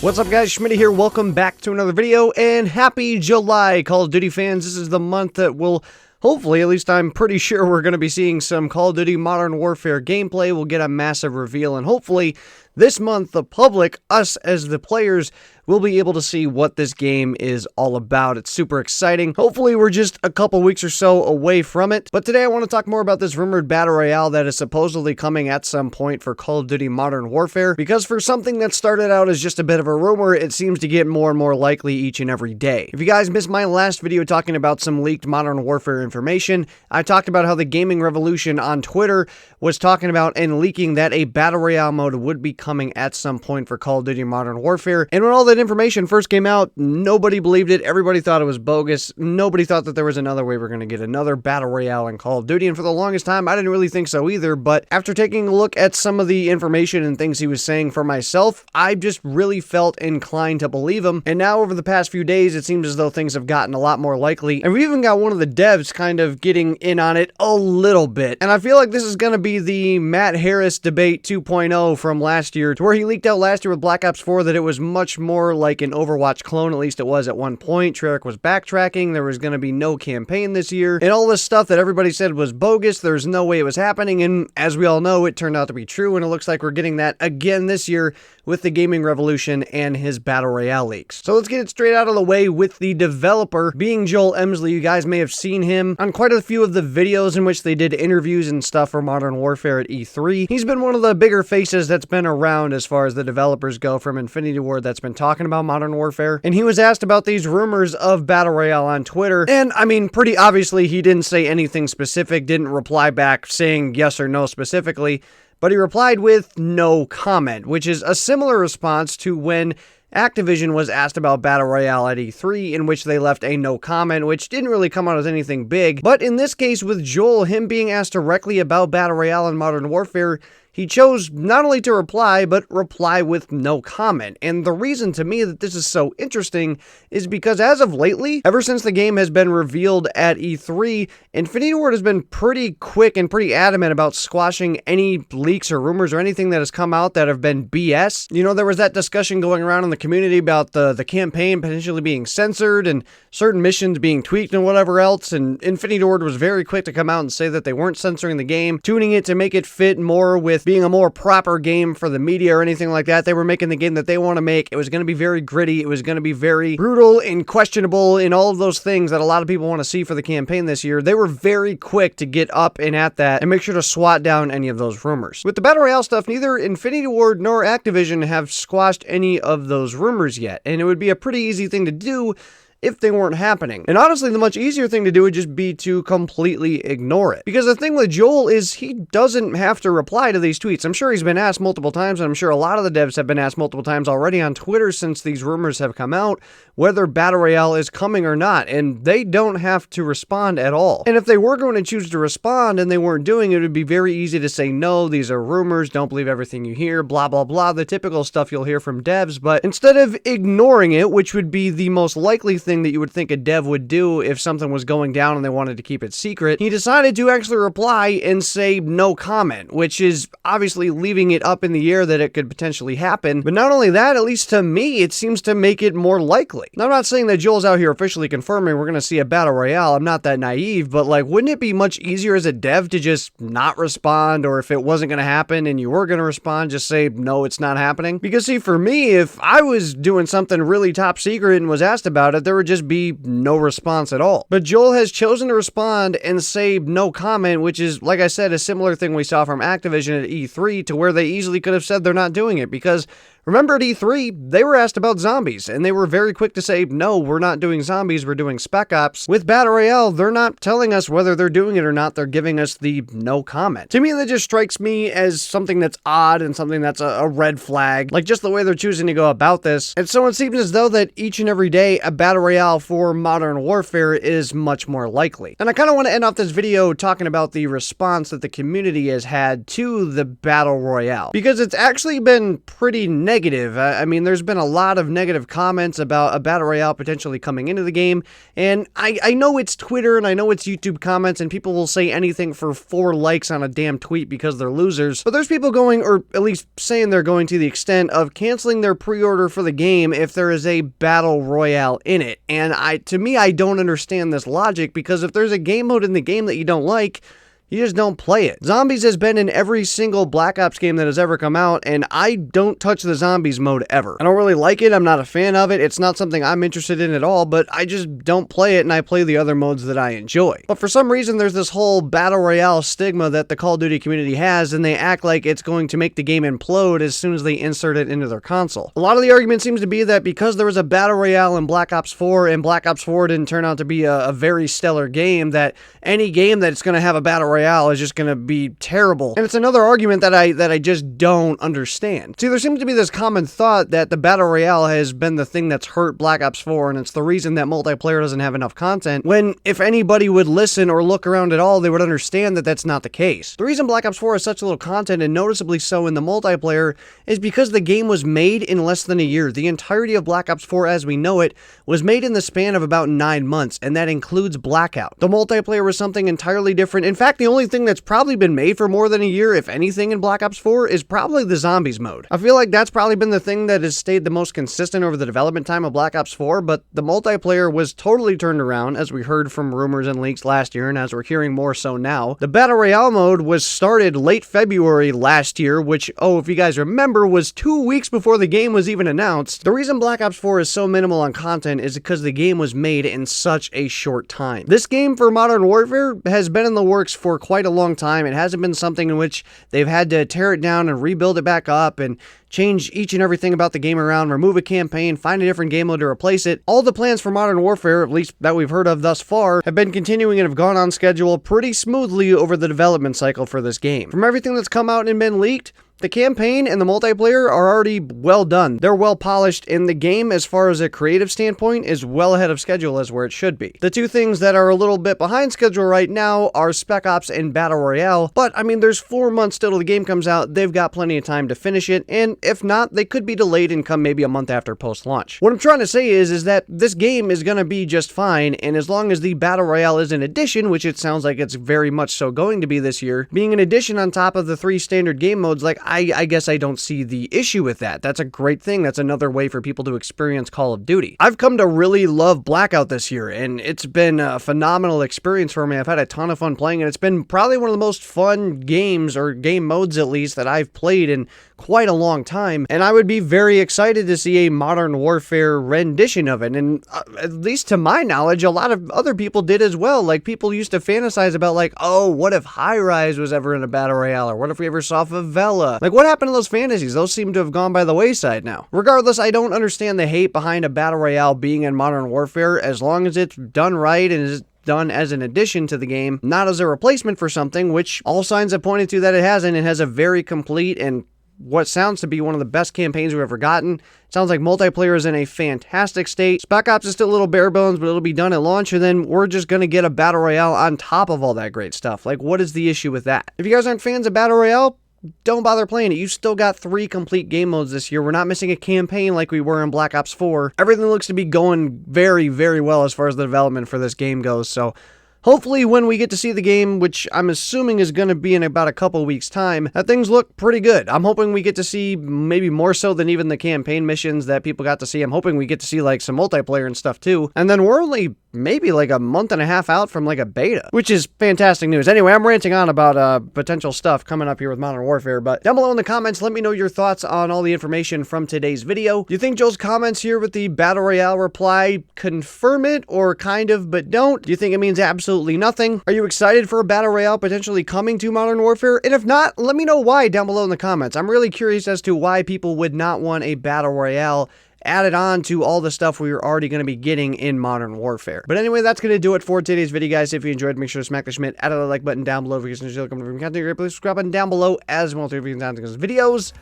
What's up guys, Schmitty here, welcome back to another video, and happy July, Call of Duty fans. This is the month that will hopefully, at least I'm pretty sure we're going to be seeing some Call of Duty Modern Warfare gameplay. We'll get a massive reveal, and hopefully this month the public, us as the players, will be able to see what this game is all about. It's super exciting. Hopefully we're just a couple weeks or so away from it. But today I want to talk more about this rumored battle royale that is supposedly coming at some point for Call of Duty Modern Warfare, because for something that started out as just a bit of a rumor, it seems to get more and more likely each and every day. If you guys missed my last video talking about some leaked Modern Warfare information, I talked about how the gaming revolution on Twitter was talking about and leaking that a battle royale mode would be coming at some point for Call of Duty Modern Warfare. And when all that information first came out, nobody believed it. Everybody thought it was bogus. Nobody thought that there was another way we're going to get another battle royale in Call of Duty. And for the longest time, I didn't really think so either. But after taking a look at some of the information and things he was saying for myself, I just really felt inclined to believe him. And now over the past few days, it seems as though things have gotten a lot more likely. And we even got one of the devs kind of getting in on it a little bit. And I feel like this is going to be the Matt Harris debate 2.0 from last year, to where he leaked out last year with Black Ops 4 that it was much more like an Overwatch clone, at least it was at one point. Treyarch was backtracking, there was going to be no campaign this year, and all this stuff that everybody said was bogus, there's no way it was happening, and as we all know, it turned out to be true, and it looks like we're getting that again this year with the gaming revolution and his battle royale leaks. So let's get it straight out of the way with the developer being Joel Emsley. You guys may have seen him on quite a few of the videos in which they did interviews and stuff for Modern Warfare at E3. He's been one of the bigger faces that's been around as far as the developers go from Infinity Ward that's been talking about Modern Warfare, and he was asked about these rumors of battle royale on Twitter, and I mean, pretty obviously he didn't say anything specific, didn't reply back saying yes or no specifically, but he replied with no comment, which is a similar response to when Activision was asked about Battle Royale at E3, in which they left a no comment, which didn't really come out as anything big. But in this case with Joel, him being asked directly about Battle Royale in Modern Warfare, he chose not only to reply, but reply with no comment. And the reason to me that this is so interesting is because as of lately, ever since the game has been revealed at E3, Infinity Ward has been pretty quick and pretty adamant about squashing any leaks or rumors or anything that has come out that have been BS. You know, there was that discussion going around in the community about the campaign potentially being censored and certain missions being tweaked and whatever else, and Infinity Ward was very quick to come out and say that they weren't censoring the game, tuning it to make it fit more with being a more proper game for the media or anything like that. They were making the game that they want to make. It was going to be very gritty. It was going to be very brutal and questionable and all of those things that a lot of people want to see for the campaign this year. They were very quick to get up and at that and make sure to swat down any of those rumors. With the Battle Royale stuff, neither Infinity Ward nor Activision have squashed any of those rumors yet, and it would be a pretty easy thing to do if they weren't happening. And honestly, the much easier thing to do would just be to completely ignore it. Because the thing with Joel is he doesn't have to reply to these tweets. I'm sure he's been asked multiple times, and I'm sure a lot of the devs have been asked multiple times already on Twitter since these rumors have come out, whether Battle Royale is coming or not, and they don't have to respond at all. And if they were going to choose to respond and they weren't doing it, it would be very easy to say, no, these are rumors, don't believe everything you hear, blah, blah, blah, the typical stuff you'll hear from devs. But instead of ignoring it, which would be the most likely thing that you would think a dev would do if something was going down and they wanted to keep it secret, he decided to actually reply and say no comment, which is obviously leaving it up in the air that it could potentially happen. But not only that, at least to me, it seems to make it more likely. Now, I'm not saying that Joel's out here officially confirming we're going to see a battle royale. I'm not that naive, but like, wouldn't it be much easier as a dev to just not respond, or if it wasn't going to happen and you were going to respond, just say, no, it's not happening? Because see, for me, if I was doing something really top secret and was asked about it, there would just be no response at all. But Joel has chosen to respond and say no comment, which is, like I said, a similar thing we saw from Activision at E3, to where they easily could have said they're not doing it. Because remember at E3, they were asked about zombies, and they were very quick to say, no, we're not doing zombies, we're doing Spec Ops. With Battle Royale, they're not telling us whether they're doing it or not, they're giving us the no comment. To me, that just strikes me as something that's odd and something that's a red flag, like just the way they're choosing to go about this. And so it seems as though that each and every day, a Battle Royale for Modern Warfare is much more likely. And I kind of want to end off this video talking about the response that the community has had to the Battle Royale, because it's actually been pretty negative. I mean, there's been a lot of negative comments about a Battle Royale potentially coming into the game, and I know it's Twitter and I know it's YouTube comments, and people will say anything for 4 likes on a damn tweet because they're losers, but there's people going, or at least saying they're going, to the extent of canceling their pre-order for the game if there is a Battle Royale in it. And to me, I don't understand this logic, because if there's a game mode in the game that you don't like, you just don't play it. Zombies has been in every single Black Ops game that has ever come out, and I don't touch the zombies mode ever. I don't really like it, I'm not a fan of it, it's not something I'm interested in at all, but I just don't play it, and I play the other modes that I enjoy. But for some reason, there's this whole Battle Royale stigma that the Call of Duty community has, and they act like it's going to make the game implode as soon as they insert it into their console. A lot of the argument seems to be that because there was a Battle Royale in Black Ops 4, and Black Ops 4 didn't turn out to be a very stellar game, that any game that's going to have a Battle Royale is just going to be terrible. And it's another argument that I just don't understand. See, there seems to be this common thought that the Battle Royale has been the thing that's hurt Black Ops 4, and it's the reason that multiplayer doesn't have enough content, when if anybody would listen or look around at all, they would understand that that's not the case. The reason Black Ops 4 has such little content, and noticeably so in the multiplayer, is because the game was made in less than a year. The entirety of Black Ops 4 as we know it was made in the span of about 9 months, and that includes Blackout. The multiplayer was something entirely different. In fact, the only thing that's probably been made for more than a year, if anything, in Black Ops 4 is probably the zombies mode. I feel like that's probably been the thing that has stayed the most consistent over the development time of Black Ops 4, but the multiplayer was totally turned around, as we heard from rumors and leaks last year, and as we're hearing more so now. The Battle Royale mode was started late February last year, which, oh, if you guys remember, was 2 weeks before the game was even announced. The reason Black Ops 4 is so minimal on content is because the game was made in such a short time. This game for Modern Warfare has been in the works for quite a long time. It hasn't been something in which they've had to tear it down and rebuild it back up and change each and everything about the game around, remove a campaign, find a different game mode to replace it. All the plans for Modern Warfare, at least that we've heard of thus far, have been continuing and have gone on schedule pretty smoothly over the development cycle for this game. From everything that's come out and been leaked, the campaign and the multiplayer are already well done. They're well polished, and the game, as far as a creative standpoint, is well ahead of schedule as where it should be. The two things that are a little bit behind schedule right now are Spec Ops and Battle Royale, but I mean, there's 4 months still till the game comes out. They've got plenty of time to finish it, and if not, they could be delayed and come maybe a month after post-launch. What I'm trying to say is that this game is going to be just fine, and as long as the Battle Royale is an addition, which it sounds like it's very much so going to be this year, being an addition on top of the 3 standard game modes, like, I guess I don't see the issue with that. That's a great thing. That's another way for people to experience Call of Duty. I've come to really love Blackout this year, and it's been a phenomenal experience for me. I've had a ton of fun playing it. It's been probably one of the most fun games, or game modes at least, that I've played in quite a long time, and I would be very excited to see a Modern Warfare rendition of it, and at least to my knowledge, a lot of other people did as well. Like, people used to fantasize about, like, oh, what if High Rise was ever in a Battle Royale, or what if we ever saw Favela? Like, what happened to those fantasies? Those seem to have gone by the wayside now. Regardless, I don't understand the hate behind a Battle Royale being in Modern Warfare, as long as it's done right and is done as an addition to the game, not as a replacement for something, which all signs have pointed to that it hasn't. It has a very complete and what sounds to be one of the best campaigns we've ever gotten. It sounds like multiplayer is in a fantastic state. Spec Ops is still a little bare bones, but it'll be done at launch, and then we're just going to get a Battle Royale on top of all that great stuff. Like, what is the issue with that? If you guys aren't fans of Battle Royale, don't bother playing it. You've still got 3 complete game modes this year. We're not missing a campaign like we were in Black Ops 4. Everything looks to be going very, very well as far as the development for this game goes, so hopefully when we get to see the game, which I'm assuming is going to be in about a couple weeks' time, that things look pretty good. I'm hoping we get to see maybe more so than even the campaign missions that people got to see. I'm hoping we get to see like some multiplayer and stuff too. And then we're only maybe like a month and a half out from like a beta, which is fantastic news. Anyway, I'm ranting on about potential stuff coming up here with Modern Warfare, but down below in the comments, let me know your thoughts on all the information from today's video. Do you think Joel's comments here with the Battle Royale reply confirm it, or kind of but don't? Do you think it means absolutely nothing? Are you excited for a Battle Royale potentially coming to Modern Warfare? And if not, let me know why down below in the comments. I'm really curious as to why people would not want a Battle Royale added on to all the stuff we were already going to be getting in Modern Warfare. But anyway, that's going to do it for today's video, guys. If you enjoyed, make sure to smack the Schmidt, add a like button down below. If you guys enjoy the content, please subscribe button down below as well. If you can because videos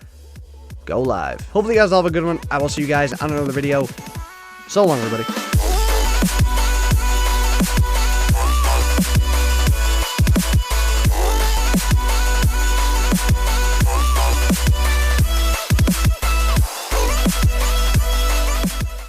go live. Hopefully you guys all have a good one. I will see you guys on another video. So long, everybody.